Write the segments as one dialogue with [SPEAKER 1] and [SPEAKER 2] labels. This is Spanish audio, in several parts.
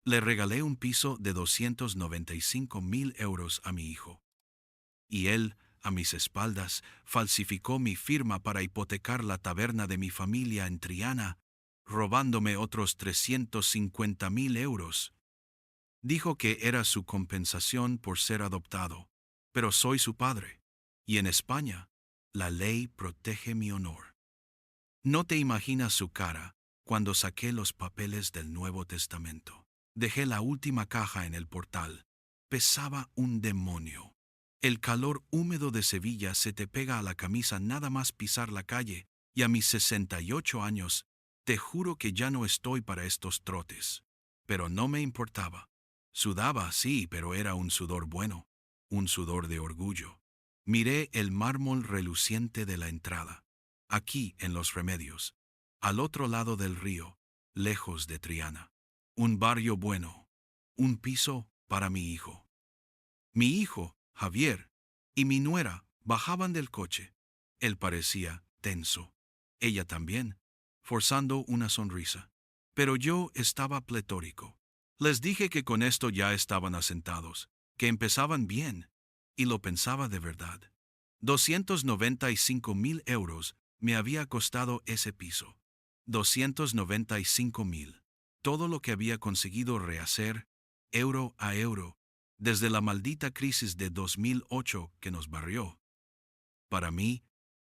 [SPEAKER 1] Le regalé un piso de 295,000 euros a mi hijo. Y él, a mis espaldas, falsificó mi firma para hipotecar la taberna de mi familia en Triana, robándome otros 350,000 euros. Dijo que era su compensación por ser adoptado, pero soy su padre, y en España, la ley protege mi honor. No te imaginas su cara cuando saqué los papeles del Nuevo Testamento. Dejé la última caja en el portal. Pesaba un demonio. El calor húmedo de Sevilla se te pega a la camisa nada más pisar la calle, y a mis 68 años, te juro que ya no estoy para estos trotes. Pero no me importaba. Sudaba, sí, pero era un sudor bueno, un sudor de orgullo. Miré el mármol reluciente de la entrada, aquí en Los Remedios, al otro lado del río, lejos de Triana. Un barrio bueno, un piso para mi hijo. Mi hijo, Javier, y mi nuera bajaban del coche. Él parecía tenso. Ella también, forzando una sonrisa. Pero yo estaba pletórico. Les dije que con esto ya estaban asentados, que empezaban bien, y lo pensaba de verdad. 295,000 euros me había costado ese piso. 295,000. Todo lo que había conseguido rehacer, euro a euro, desde la maldita crisis de 2008 que nos barrió. Para mí,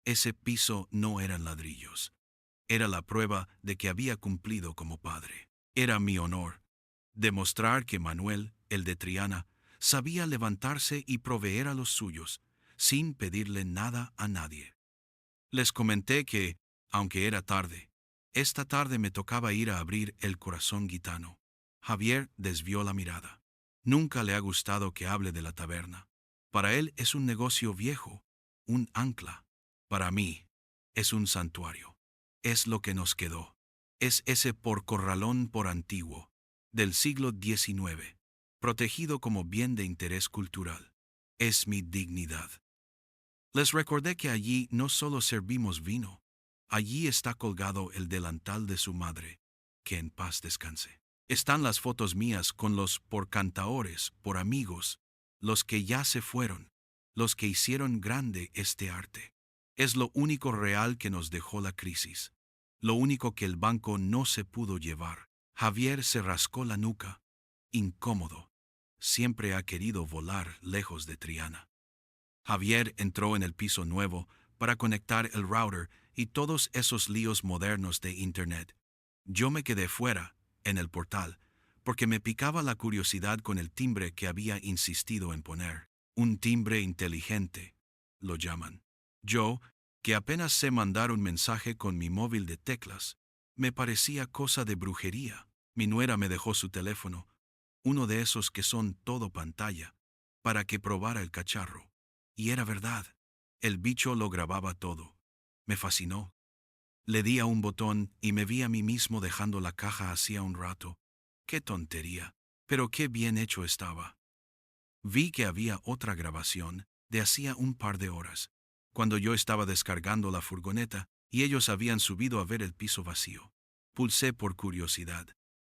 [SPEAKER 1] ese piso no eran ladrillos. Era la prueba de que había cumplido como padre. Era mi honor demostrar que Manuel, el de Triana, sabía levantarse y proveer a los suyos, sin pedirle nada a nadie. Les comenté que, aunque era tarde, esta tarde me tocaba ir a abrir el corazón gitano. Javier desvió la mirada. Nunca le ha gustado que hable de la taberna. Para él es un negocio viejo, un ancla. Para mí, es un santuario. Es lo que nos quedó. Es ese porcorralón por antiguo, del siglo XIX, protegido como bien de interés cultural. Es mi dignidad. Les recordé que allí no solo servimos vino, allí está colgado el delantal de su madre, que en paz descanse. Están las fotos mías con los porcantaores, por amigos, los que ya se fueron, los que hicieron grande este arte. Es lo único real que nos dejó la crisis, lo único que el banco no se pudo llevar. Javier se rascó la nuca, incómodo. Siempre ha querido volar lejos de Triana. Javier entró en el piso nuevo para conectar el router y todos esos líos modernos de Internet. Yo me quedé fuera, en el portal, porque me picaba la curiosidad con el timbre que había insistido en poner. Un timbre inteligente, lo llaman. Yo, que apenas sé mandar un mensaje con mi móvil de teclas, me parecía cosa de brujería. Mi nuera me dejó su teléfono, uno de esos que son todo pantalla, para que probara el cacharro. Y era verdad. El bicho lo grababa todo. Me fascinó. Le di a un botón y me vi a mí mismo dejando la caja hacía un rato. ¡Qué tontería! Pero qué bien hecho estaba. Vi que había otra grabación, de hacía un par de horas, cuando yo estaba descargando la furgoneta y ellos habían subido a ver el piso vacío. Pulsé por curiosidad.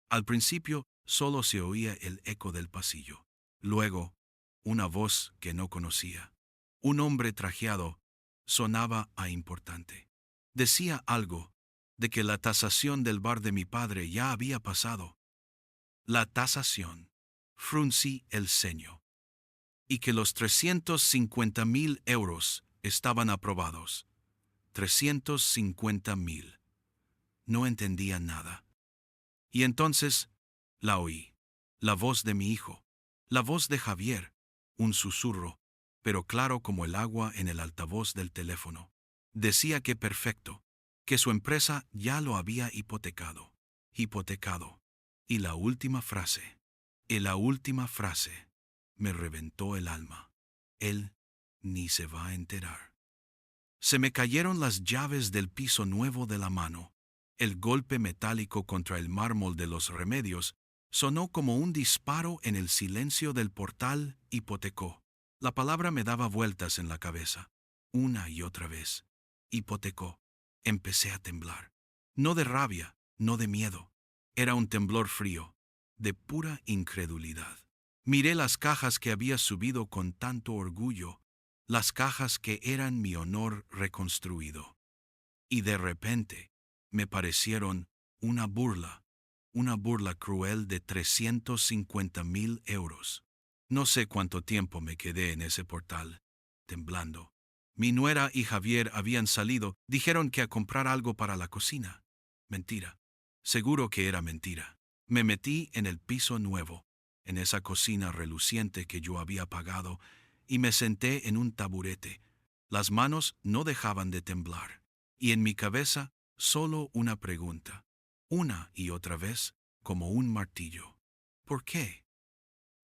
[SPEAKER 1] Al principio solo se oía el eco del pasillo. Luego, una voz que no conocía. Un hombre trajeado sonaba a importante. Decía algo de que la tasación del bar de mi padre ya había pasado. La tasación. Fruncí el ceño. Y que los 350,000 euros estaban aprobados. 350,000. No entendía nada. Y entonces la oí. La voz de mi hijo. La voz de Javier. Un susurro, pero claro como el agua en el altavoz del teléfono. Decía que perfecto, que su empresa ya lo había hipotecado. Hipotecado. Y la última frase. Me reventó el alma. Él ni se va a enterar. Se me cayeron las llaves del piso nuevo de la mano. El golpe metálico contra el mármol de Los Remedios sonó como un disparo en el silencio del portal. Hipotecó. La palabra me daba vueltas en la cabeza, una y otra vez. Hipotecó. Empecé a temblar. No de rabia, no de miedo. Era un temblor frío, de pura incredulidad. Miré las cajas que había subido con tanto orgullo, las cajas que eran mi honor reconstruido. Y de repente, me parecieron una burla cruel de 350,000 euros. No sé cuánto tiempo me quedé en ese portal, temblando. Mi nuera y Javier habían salido, dijeron que a comprar algo para la cocina. Mentira. Seguro que era mentira. Me metí en el piso nuevo, en esa cocina reluciente que yo había pagado, y me senté en un taburete. Las manos no dejaban de temblar, y en mi cabeza solo una pregunta, una y otra vez, como un martillo. ¿Por qué?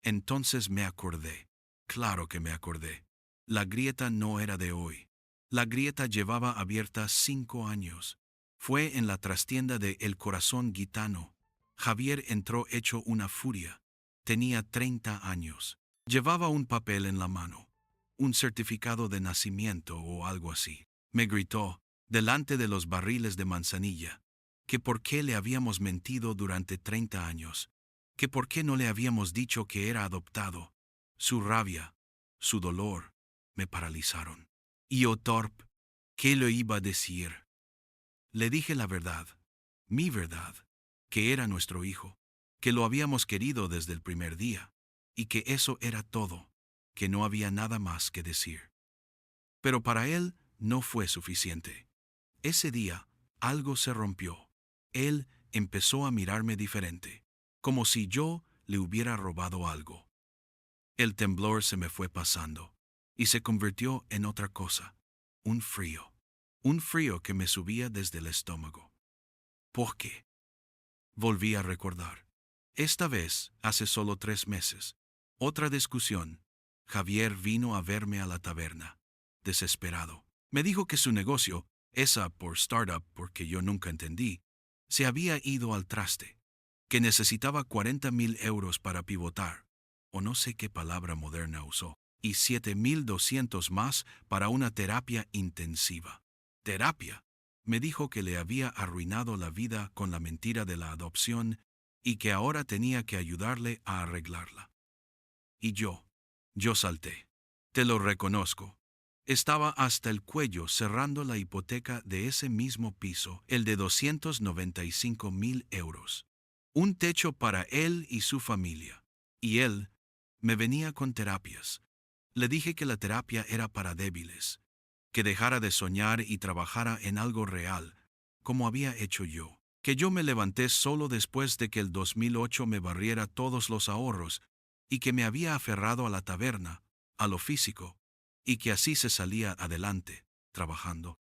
[SPEAKER 1] Entonces me acordé. Claro que me acordé. La grieta no era de hoy. La grieta llevaba abierta 5 años. Fue en la trastienda de El Corazón Gitano. Javier entró hecho una furia. Tenía 30 años. Llevaba un papel en la mano. Un certificado de nacimiento o algo así. Me gritó, delante de los barriles de manzanilla, que por qué le habíamos mentido durante 30 años, que por qué no le habíamos dicho que era adoptado. Su rabia, su dolor, me paralizaron. Y Otorp, ¿qué le iba a decir? Le dije la verdad, mi verdad, que era nuestro hijo, que lo habíamos querido desde el primer día, y que eso era todo, que no había nada más que decir. Pero para él no fue suficiente. Ese día, algo se rompió. Él empezó a mirarme diferente, como si yo le hubiera robado algo. El temblor se me fue pasando, y se convirtió en otra cosa, un frío que me subía desde el estómago. ¿Por qué? Volví a recordar. Esta vez, hace solo 3 meses, otra discusión. Javier vino a verme a la taberna, desesperado. Me dijo que su negocio, esa por startup porque yo nunca entendí, se había ido al traste, que necesitaba 40,000 euros para pivotar, o no sé qué palabra moderna usó, y 7,200 más para una terapia intensiva. ¿Terapia? Me dijo que le había arruinado la vida con la mentira de la adopción y que ahora tenía que ayudarle a arreglarla. Y yo salté. Te lo reconozco. Estaba hasta el cuello cerrando la hipoteca de ese mismo piso, el de 295,000 euros. Un techo para él y su familia. Y él me venía con terapias. Le dije que la terapia era para débiles, que dejara de soñar y trabajara en algo real, como había hecho yo. Que yo me levanté solo después de que el 2008 me barriera todos los ahorros y que me había aferrado a la taberna, a lo físico, y que así se salía adelante, trabajando.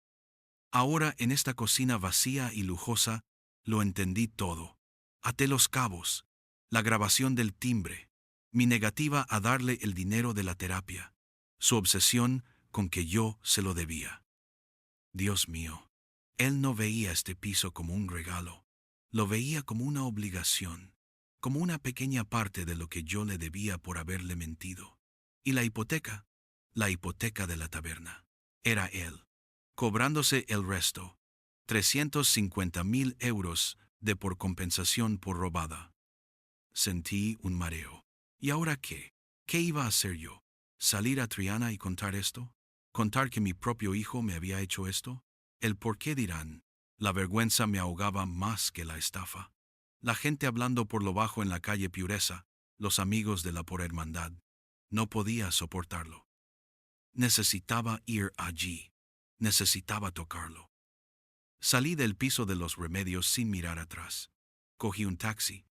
[SPEAKER 1] Ahora en esta cocina vacía y lujosa, lo entendí todo. Até los cabos, la grabación del timbre, mi negativa a darle el dinero de la terapia, su obsesión con que yo se lo debía. Dios mío, él no veía este piso como un regalo, lo veía como una obligación, como una pequeña parte de lo que yo le debía por haberle mentido. Y la hipoteca de la taberna, era él, cobrándose el resto, 350,000 euros de por compensación por robada. Sentí un mareo. ¿Y ahora qué? ¿Qué iba a hacer yo? ¿Salir a Triana y contar esto? ¿Contar que mi propio hijo me había hecho esto? El por qué dirán. La vergüenza me ahogaba más que la estafa. La gente hablando por lo bajo en la calle Piuresa, los amigos de la por hermandad. No podía soportarlo. Necesitaba ir allí. Necesitaba tocarlo. Salí del piso de los Remedios sin mirar atrás. Cogí un taxi.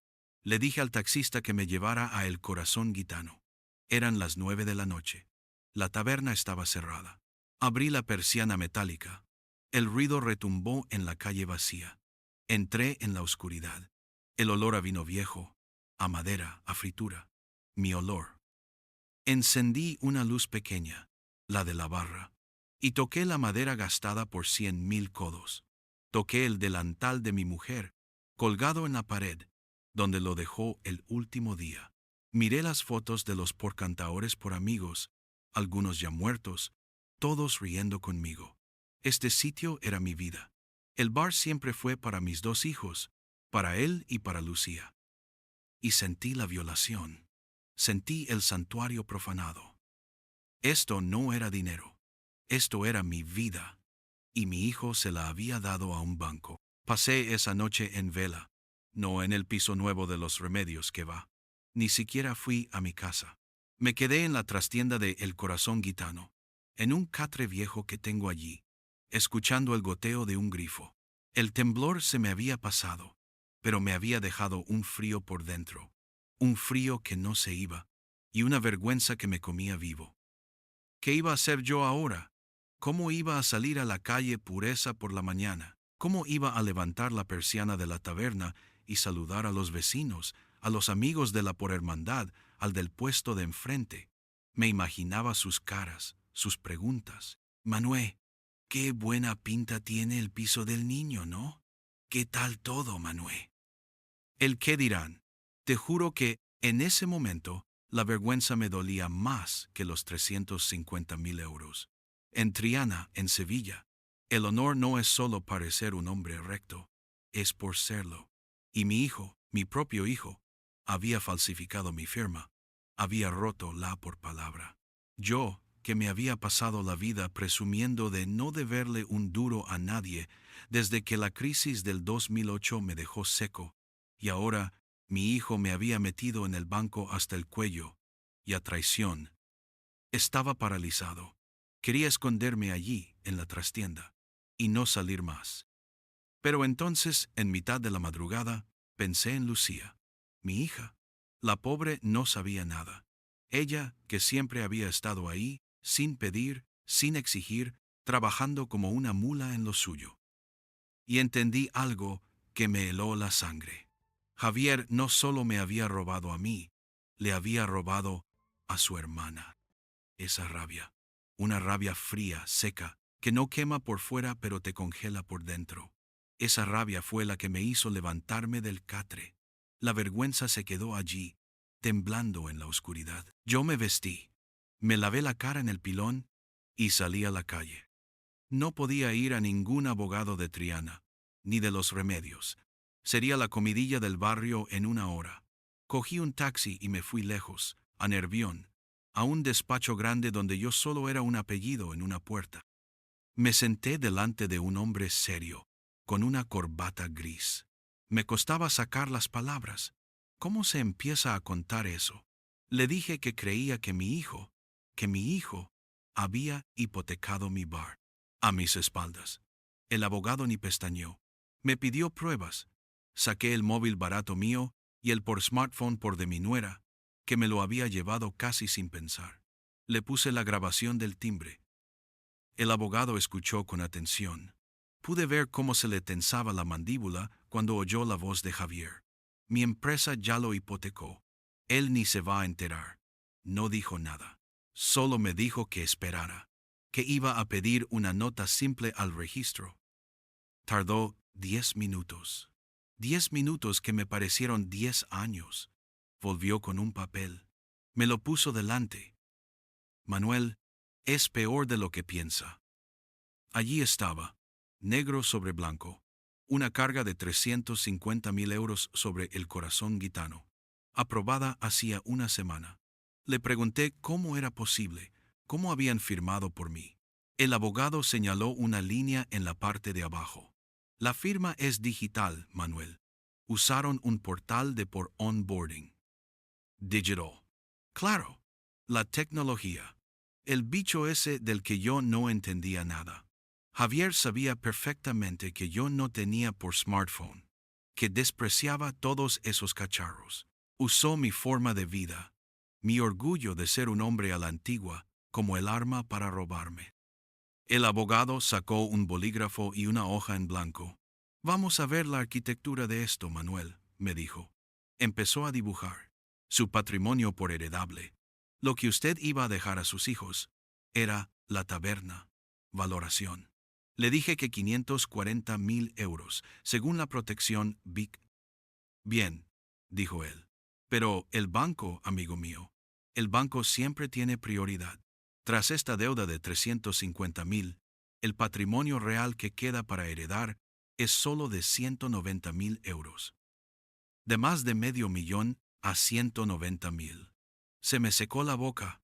[SPEAKER 1] Le dije al taxista que me llevara a El Corazón Gitano. Eran las 9 de la noche. La taberna estaba cerrada. Abrí la persiana metálica. El ruido retumbó en la calle vacía. Entré en la oscuridad. El olor a vino viejo, a madera, a fritura. Mi olor. Encendí una luz pequeña, la de la barra, y toqué la madera gastada por 100,000 codos. Toqué el delantal de mi mujer, colgado en la pared, donde lo dejó el último día. Miré las fotos de los porcantaores por amigos, algunos ya muertos, todos riendo conmigo. Este sitio era mi vida. El bar siempre fue para mis 2 hijos, para él y para Lucía. y sentí la violación. Sentí el santuario profanado. Esto no era dinero. Esto era mi vida. Y mi hijo se la había dado a un banco. Pasé esa noche en vela. No en el piso nuevo de los Remedios que va. Ni siquiera fui a mi casa. Me quedé en la trastienda de El Corazón Gitano, en un catre viejo que tengo allí, escuchando el goteo de un grifo. El temblor se me había pasado, pero me había dejado un frío por dentro, un frío que no se iba, y una vergüenza que me comía vivo. ¿Qué iba a hacer yo ahora? ¿Cómo iba a salir a la calle Pureza por la mañana? ¿Cómo iba a levantar la persiana de la taberna y saludar a los vecinos, a los amigos de la por hermandad, al del puesto de enfrente? Me imaginaba sus caras, sus preguntas. Manué, qué buena pinta tiene el piso del niño, ¿no? ¿Qué tal todo, Manué? ¿El qué dirán? Te juro que, en ese momento, la vergüenza me dolía más que los 350.000 euros. En Triana, en Sevilla, el honor no es solo parecer un hombre recto, es por serlo. Y mi hijo, mi propio hijo, había falsificado mi firma, había roto la por palabra. Yo, que me había pasado la vida presumiendo de no deberle un duro a nadie desde que la crisis del 2008 me dejó seco, y ahora mi hijo me había metido en el banco hasta el cuello, y a traición. Estaba paralizado. Quería esconderme allí, en la trastienda, y no salir más. Pero entonces, en mitad de la madrugada, pensé en Lucía, mi hija. La pobre no sabía nada. Ella, que siempre había estado ahí, sin pedir, sin exigir, trabajando como una mula en lo suyo. Y entendí algo que me heló la sangre. Javier no solo me había robado a mí, le había robado a su hermana. Esa rabia, una rabia fría, seca, que no quema por fuera pero te congela por dentro. Esa rabia fue la que me hizo levantarme del catre. La vergüenza se quedó allí, temblando en la oscuridad. Yo me vestí, me lavé la cara en el pilón y salí a la calle. No podía ir a ningún abogado de Triana, ni de los Remedios. Sería la comidilla del barrio en una hora. Cogí un taxi y me fui lejos, a Nervión, a un despacho grande donde yo solo era un apellido en una puerta. Me senté delante de un hombre serio, con una corbata gris. Me costaba sacar las palabras. ¿Cómo se empieza a contar eso? Le dije que creía que mi hijo, había hipotecado mi bar. A mis espaldas. El abogado ni pestañeó. Me pidió pruebas. Saqué el móvil barato mío y el por smartphone por de mi nuera, que me lo había llevado casi sin pensar. Le puse la grabación del timbre. El abogado escuchó con atención. Pude ver cómo se le tensaba la mandíbula cuando oyó la voz de Javier. Mi empresa ya lo hipotecó. Él ni se va a enterar. No dijo nada. Solo me dijo que esperara, que iba a pedir una nota simple al registro. Tardó 10 minutos. 10 minutos que me parecieron 10 años. Volvió con un papel. Me lo puso delante. Manuel, es peor de lo que piensa. Allí estaba, negro sobre blanco, una carga de 350.000 euros sobre El Corazón Gitano, aprobada hacía una semana. Le pregunté cómo era posible, cómo habían firmado por mí. El abogado señaló una línea en la parte de abajo. La firma es digital, Manuel. Usaron un portal de por onboarding. Digital. Claro, la tecnología. El bicho ese del que yo no entendía nada. Javier sabía perfectamente que yo no tenía por smartphone, que despreciaba todos esos cacharros. Usó mi forma de vida, mi orgullo de ser un hombre a la antigua, como el arma para robarme. El abogado sacó un bolígrafo y una hoja en blanco. Vamos a ver la arquitectura de esto, Manuel, me dijo. Empezó a dibujar. Su patrimonio por heredable. Lo que usted iba a dejar a sus hijos era la taberna. Valoración. Le dije que 540.000 euros, según la protección BIC. Bien, dijo él. Pero el banco, amigo mío, el banco siempre tiene prioridad. Tras esta deuda de 350.000, el patrimonio real que queda para heredar es solo de 190.000 euros. De más de medio millón, a 190,000. Se me secó la boca.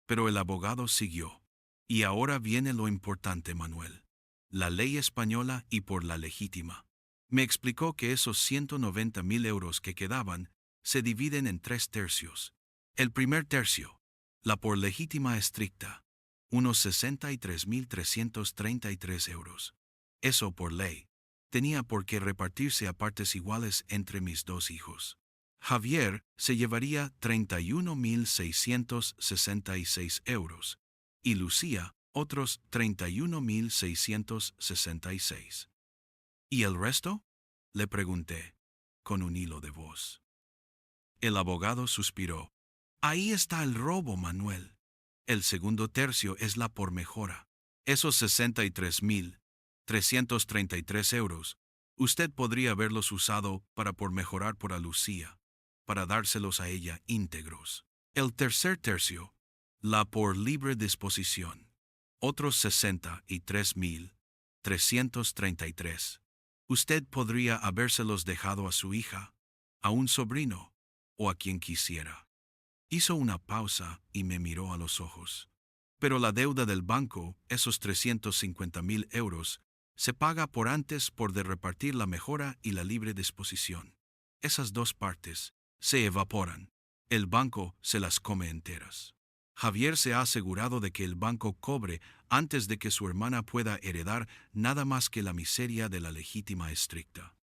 [SPEAKER 1] Pero el abogado siguió. Y ahora viene lo importante, Manuel. La ley española y por la legítima. Me explicó que esos 190,000 euros que quedaban se dividen en 3 tercios. El primer tercio, la por legítima estricta, unos 63,333 euros. Eso por ley. Tenía por qué repartirse a partes iguales entre mis dos hijos. Javier se llevaría 31,666 euros y Lucía otros 31,666. ¿Y el resto?, le pregunté, con un hilo de voz. El abogado suspiró. Ahí está el robo, Manuel. El segundo tercio es la por mejora. Esos 63,333 euros, usted podría haberlos usado para por mejorar por a Lucía, para dárselos a ella íntegros. El tercer tercio, la por libre disposición, otros 63,333. Usted podría habérselos dejado a su hija, a un sobrino o a quien quisiera. Hizo una pausa y me miró a los ojos. Pero la deuda del banco, esos 350,000 euros, se paga por antes por de repartir la mejora y la libre disposición. Esas dos partes se evaporan. El banco se las come enteras. Javier se ha asegurado de que el banco cobre antes de que su hermana pueda heredar nada más que la miseria de la legítima estricta.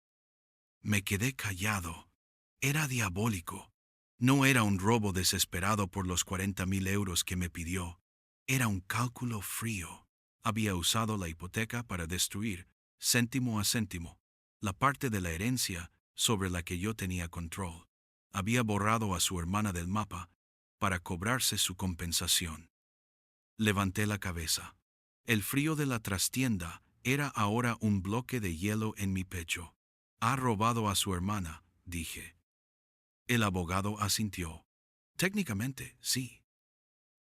[SPEAKER 1] Me quedé callado. Era diabólico. No era un robo desesperado por los 40,000 euros que me pidió. Era un cálculo frío. Había usado la hipoteca para destruir, céntimo a céntimo, la parte de la herencia sobre la que yo tenía control. Había borrado a su hermana del mapa para cobrarse su compensación. Levanté la cabeza. El frío de la trastienda era ahora un bloque de hielo en mi pecho. Ha robado a su hermana, dije. El abogado asintió. Técnicamente, sí.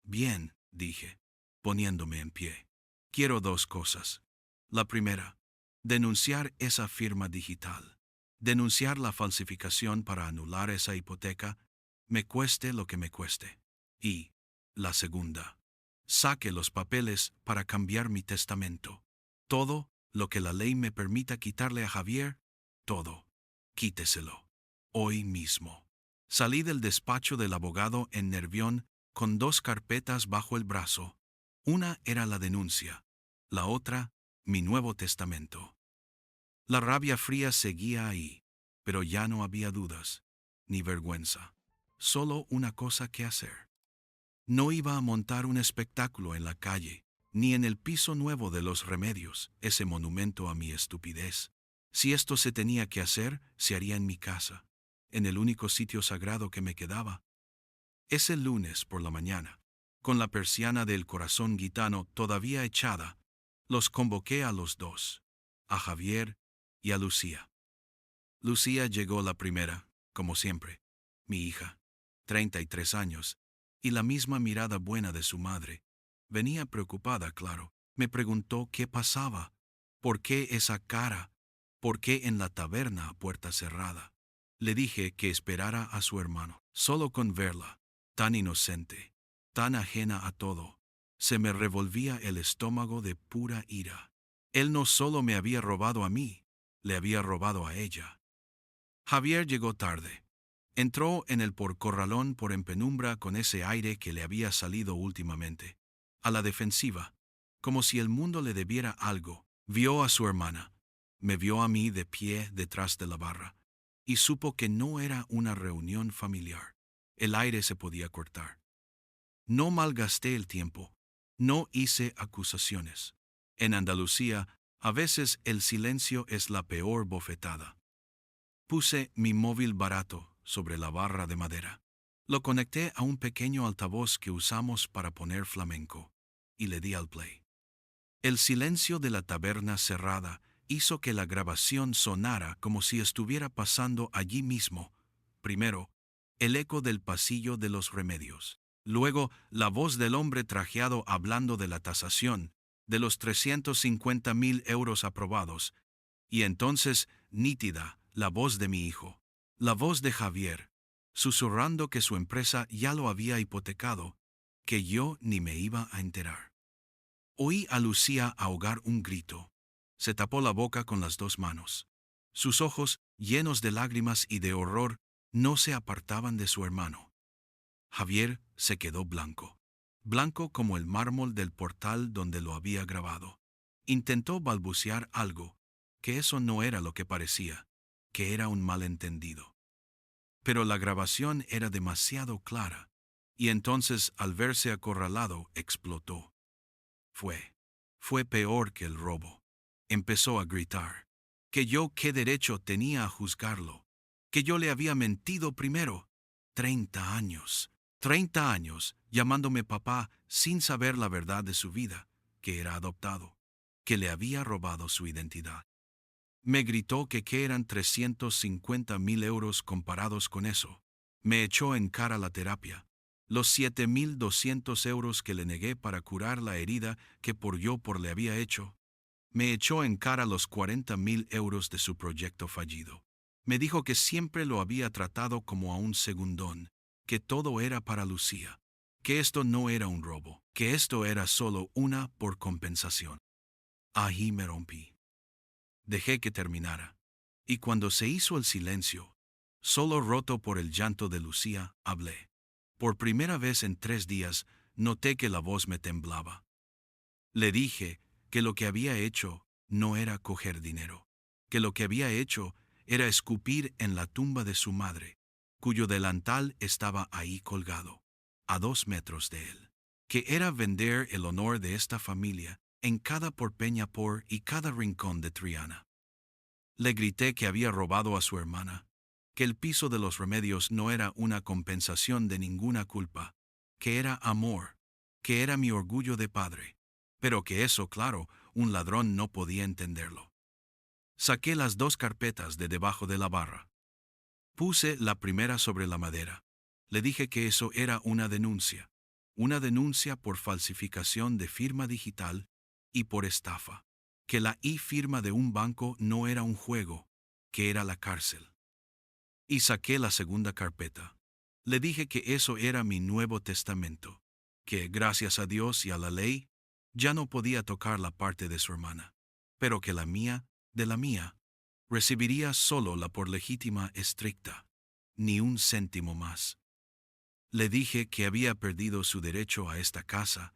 [SPEAKER 1] Bien, dije, poniéndome en pie. Quiero 2 cosas. La primera, denunciar esa firma digital. Denunciar la falsificación para anular esa hipoteca, me cueste lo que me cueste. Y, la segunda, saque los papeles para cambiar mi testamento. Todo lo que la ley me permita quitarle a Javier, todo. Quíteselo. Hoy mismo. Salí del despacho del abogado en Nervión con 2 carpetas bajo el brazo. Una era la denuncia, la otra, mi nuevo testamento. La rabia fría seguía ahí, pero ya no había dudas, ni vergüenza. Solo una cosa que hacer. No iba a montar un espectáculo en la calle, ni en el piso nuevo de los Remedios, ese monumento a mi estupidez. Si esto se tenía que hacer, se haría en mi casa, en el único sitio sagrado que me quedaba. Ese lunes por la mañana, con la persiana del corazón gitano todavía echada, los convoqué a los dos, a Javier y a Lucía. Lucía llegó la primera, como siempre, mi hija, 33 años, y la misma mirada buena de su madre. Venía preocupada, claro. Me preguntó qué pasaba, por qué esa cara, por qué en la taberna a puerta cerrada. Le dije que esperara a su hermano. Solo con verla, tan inocente, tan ajena a todo, se me revolvía el estómago de pura ira. Él no solo me había robado a mí, le había robado a ella. Javier llegó tarde. Entró en el porcorralón por en penumbra con ese aire que le había salido últimamente, a la defensiva, como si el mundo le debiera algo. Vio a su hermana, me vio a mí de pie detrás de la barra, y supo que no era una reunión familiar. El aire se podía cortar. No malgasté el tiempo, no hice acusaciones. En Andalucía, a veces el silencio es la peor bofetada. Puse mi móvil barato sobre la barra de madera. Lo conecté a un pequeño altavoz que usamos para poner flamenco, y le di al play. El silencio de la taberna cerrada hizo que la grabación sonara como si estuviera pasando allí mismo. Primero, el eco del pasillo de los Remedios. Luego, la voz del hombre trajeado hablando de la tasación, de los 350,000 euros aprobados. Y entonces, nítida, la voz de mi hijo, la voz de Javier, susurrando que su empresa ya lo había hipotecado, que yo ni me iba a enterar. Oí a Lucía ahogar un grito. Se tapó la boca con las dos manos. Sus ojos, llenos de lágrimas y de horror, no se apartaban de su hermano. Javier se quedó blanco. Blanco como el mármol del portal donde lo había grabado. Intentó balbucear algo, que eso no era lo que parecía, que era un malentendido. Pero la grabación era demasiado clara, y entonces, al verse acorralado, explotó. Fue peor que el robo. Empezó a gritar. Que yo qué derecho tenía a juzgarlo. Que yo le había mentido primero. 30 años. 30 años llamándome papá sin saber la verdad de su vida, que era adoptado, que le había robado su identidad. Me gritó que eran 350.000 euros comparados con eso. Me echó en cara la terapia. Los 7.200 euros que le negué para curar la herida que por le había hecho. Me echó en cara los 40.000 euros de su proyecto fallido. Me dijo que siempre lo había tratado como a un segundón, que todo era para Lucía, que esto no era un robo, que esto era solo una por compensación. Ahí me rompí. Dejé que terminara. Y cuando se hizo el silencio, solo roto por el llanto de Lucía, hablé. Por primera vez en 3 días, noté que la voz me temblaba. Le dije que lo que había hecho no era coger dinero, que lo que había hecho era escupir en la tumba de su madre, cuyo delantal estaba ahí colgado, a 2 metros de él, que era vender el honor de esta familia en cada porpeña y cada rincón de Triana. Le grité que había robado a su hermana, que el piso de los Remedios no era una compensación de ninguna culpa, que era amor, que era mi orgullo de padre, pero que eso, claro, un ladrón no podía entenderlo. Saqué las 2 carpetas de debajo de la barra. Puse la primera sobre la madera. Le dije que eso era una denuncia por falsificación de firma digital y por estafa, que la firma de un banco no era un juego, que era la cárcel. Y saqué la segunda carpeta. Le dije que eso era mi Nuevo Testamento, que, gracias a Dios y a la ley, ya no podía tocar la parte de su hermana, pero que la mía, de la mía, recibiría solo la por legítima estricta, ni un céntimo más. Le dije que había perdido su derecho a esta casa,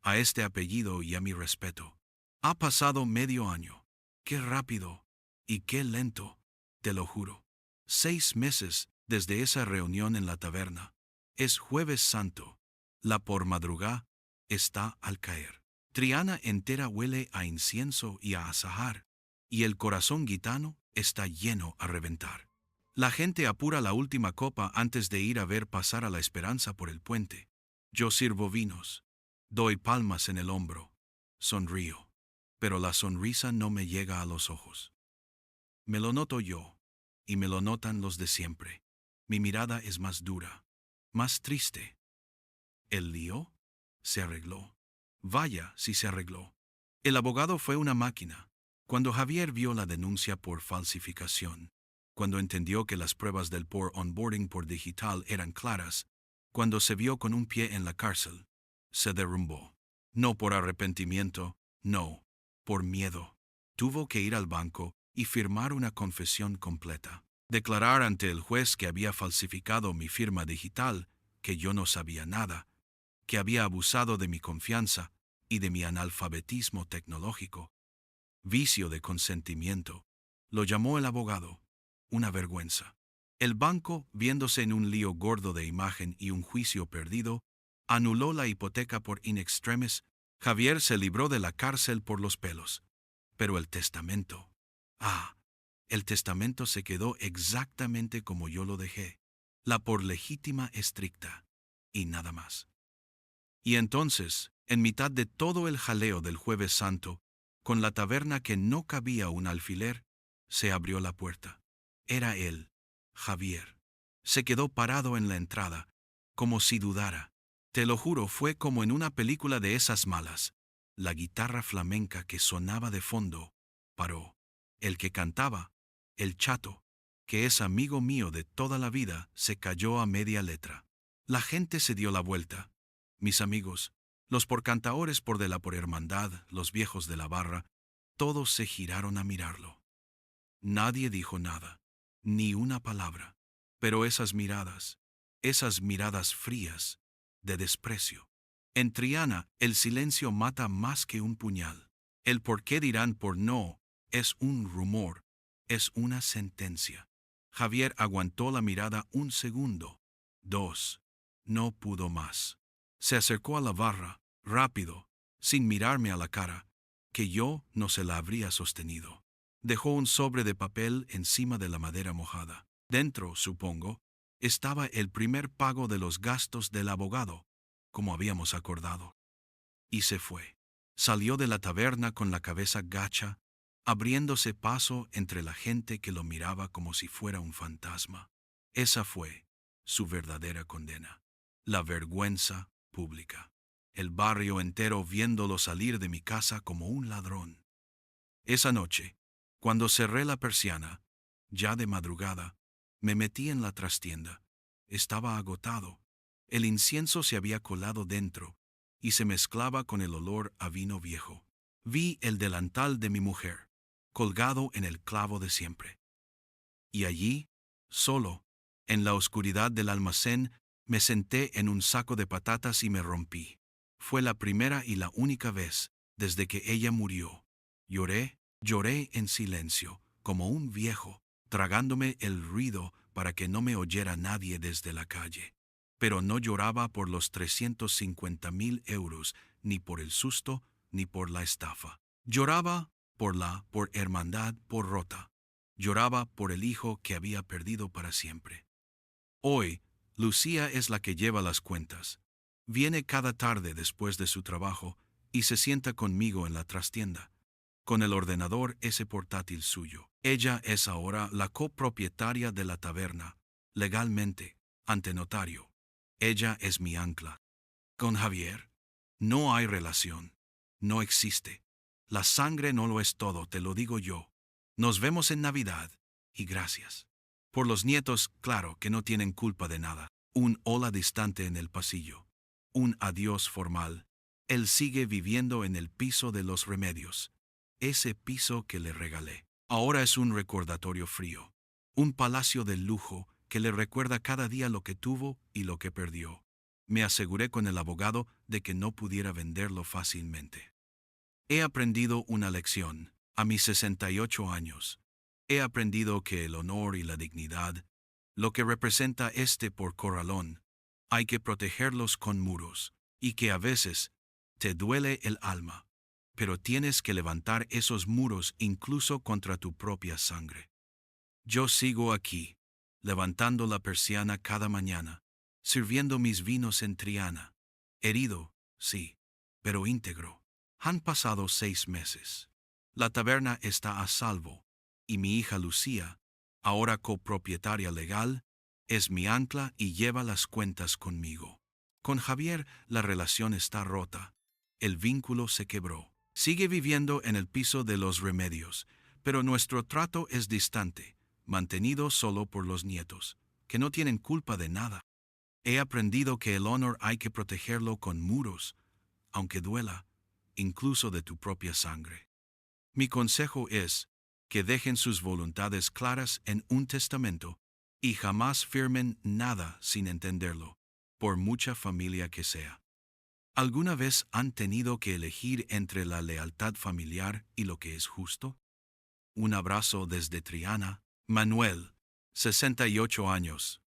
[SPEAKER 1] a este apellido y a mi respeto. Ha pasado medio año. Qué rápido y qué lento, te lo juro. 6 meses desde esa reunión en la taberna. Es Jueves Santo. La por madrugá está al caer. Triana entera huele a incienso y a azahar, y el corazón gitano está lleno a reventar. La gente apura la última copa antes de ir a ver pasar a la Esperanza por el puente. Yo sirvo vinos. Doy palmas en el hombro. Sonrío. Pero la sonrisa no me llega a los ojos. Me lo noto yo, y me lo notan los de siempre. Mi mirada es más dura, más triste. ¿El lío? Se arregló. Vaya si se arregló. El abogado fue una máquina. Cuando Javier vio la denuncia por falsificación, cuando entendió que las pruebas del por onboarding por digital eran claras, cuando se vio con un pie en la cárcel, se derrumbó. No por arrepentimiento, no, por miedo. Tuvo que ir al banco y firmar una confesión completa. Declarar ante el juez que había falsificado mi firma digital, que yo no sabía nada, que había abusado de mi confianza y de mi analfabetismo tecnológico. Vicio de consentimiento. Lo llamó el abogado. Una vergüenza. El banco, viéndose en un lío gordo de imagen y un juicio perdido, anuló la hipoteca por in extremis. Javier se libró de la cárcel por los pelos. Pero el testamento. El testamento se quedó exactamente como yo lo dejé. La por legítima estricta. Y nada más. Y entonces, en mitad de todo el jaleo del Jueves Santo, con la taberna que no cabía un alfiler, se abrió la puerta. Era él, Javier. Se quedó parado en la entrada, como si dudara. Te lo juro, fue como en una película de esas malas. La guitarra flamenca que sonaba de fondo paró. El que cantaba, el chato, que es amigo mío de toda la vida, se cayó a media letra. La gente se dio la vuelta. Mis amigos, los porcantaores por de la por hermandad, los viejos de la barra, todos se giraron a mirarlo. Nadie dijo nada, ni una palabra, pero esas miradas frías, de desprecio. En Triana, el silencio mata más que un puñal. El por qué dirán por no es un rumor, es una sentencia. Javier aguantó la mirada un segundo, 2. No pudo más. Se acercó a la barra, rápido, sin mirarme a la cara, que yo no se la habría sostenido. Dejó un sobre de papel encima de la madera mojada. Dentro, supongo, estaba el primer pago de los gastos del abogado, como habíamos acordado. Y se fue. Salió de la taberna con la cabeza gacha, abriéndose paso entre la gente que lo miraba como si fuera un fantasma. Esa fue su verdadera condena. La vergüenza pública. El barrio entero viéndolo salir de mi casa como un ladrón. Esa noche, cuando cerré la persiana, ya de madrugada, me metí en la trastienda. Estaba agotado. El incienso se había colado dentro y se mezclaba con el olor a vino viejo. Vi el delantal de mi mujer, colgado en el clavo de siempre. Y allí, solo, en la oscuridad del almacén, me senté en un saco de patatas y me rompí. Fue la primera y la única vez, desde que ella murió. Lloré en silencio, como un viejo, tragándome el ruido para que no me oyera nadie desde la calle. Pero no lloraba por los 350.000 euros, ni por el susto, ni por la estafa. Lloraba por hermandad, por rota. Lloraba por el hijo que había perdido para siempre. Hoy, Lucía es la que lleva las cuentas. Viene cada tarde después de su trabajo y se sienta conmigo en la trastienda, con el ordenador ese portátil suyo. Ella es ahora la copropietaria de la taberna, legalmente, ante notario. Ella es mi ancla. Con Javier, no hay relación. No existe. La sangre no lo es todo, te lo digo yo. Nos vemos en Navidad, y gracias. Por los nietos, claro, que no tienen culpa de nada. Un hola distante en el pasillo. Un adiós formal. Él sigue viviendo en el piso de los remedios. Ese piso que le regalé. Ahora es un recordatorio frío. Un palacio de lujo que le recuerda cada día lo que tuvo y lo que perdió. Me aseguré con el abogado de que no pudiera venderlo fácilmente. He aprendido una lección, a mis 68 años. He aprendido que el honor y la dignidad, lo que representa por corralón, hay que protegerlos con muros, y que a veces te duele el alma, pero tienes que levantar esos muros incluso contra tu propia sangre. Yo sigo aquí, levantando la persiana cada mañana, sirviendo mis vinos en Triana. Herido, sí, pero íntegro. Han pasado 6 meses. La taberna está a salvo, y mi hija Lucía, ahora copropietaria legal, es mi ancla y lleva las cuentas conmigo. Con Javier la relación está rota. El vínculo se quebró. Sigue viviendo en el piso de los remedios, pero nuestro trato es distante, mantenido solo por los nietos, que no tienen culpa de nada. He aprendido que el honor hay que protegerlo con muros, aunque duela, incluso de tu propia sangre. Mi consejo es que dejen sus voluntades claras en un testamento y jamás firmen nada sin entenderlo, por mucha familia que sea. ¿Alguna vez han tenido que elegir entre la lealtad familiar y lo que es justo? Un abrazo desde Triana, Manuel, 68 años.